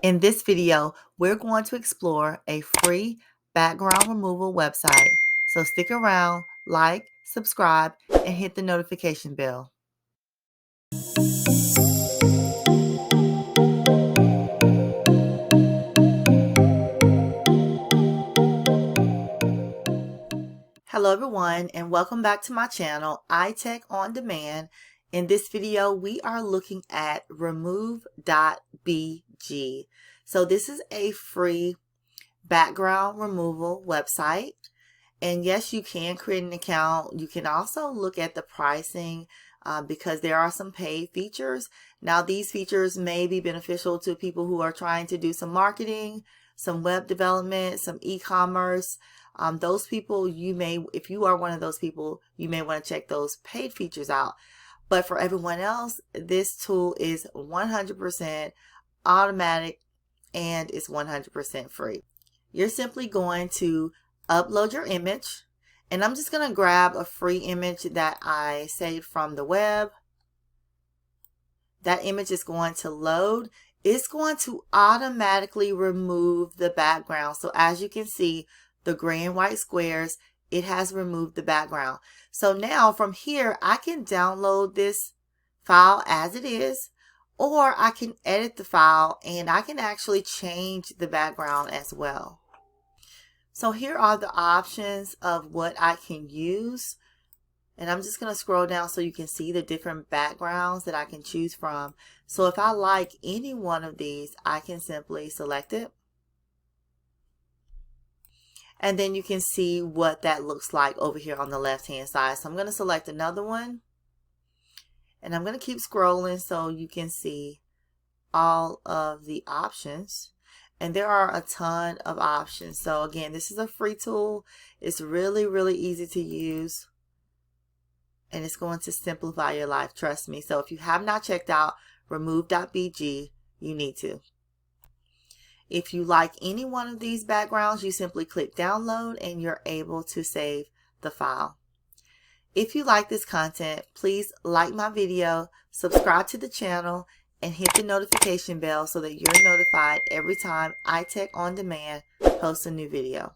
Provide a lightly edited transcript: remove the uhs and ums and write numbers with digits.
In this video, we're going to explore a free background removal website. So stick around, like, subscribe, and hit the notification bell. Hello everyone, and welcome back to my channel, edtech on demand. In this video, we are looking at Remove.bg. So this is a free background removal website. And yes, you can create an account. You can also look at the pricing because there are some paid features. Now, these features may be beneficial to people who are trying to do some marketing, some web development, some e-commerce. Those people, if you are one of those people, you may want to check those paid features out. But for everyone else, this tool is 100% automatic and it's 100% free. You're simply going to upload your image, and I'm just going to grab a free image that I saved from the web. That image is going to load. It's going to automatically remove the background. So as you can see, the gray and white squares, it has removed the background. So now from here, I can download this file as it is, or I can edit the file and I can actually change the background as well. So here are the options of what I can use. And I'm just going to scroll down so you can see the different backgrounds that I can choose from. So if I like any one of these, I can simply select it. And then you can see what that looks like over here on the left hand side. So I'm going to select another one. And I'm going to keep scrolling so you can see all of the options. And there are a ton of options. So again, this is a free tool. It's really, really easy to use. And it's going to simplify your life. Trust me. So if you have not checked out Remove.bg, you need to. If you like any one of these backgrounds, you simply click download and you're able to save the file. If you like this content, please like my video, subscribe to the channel, and hit the notification bell so that you're notified every time edtech on demand posts a new video.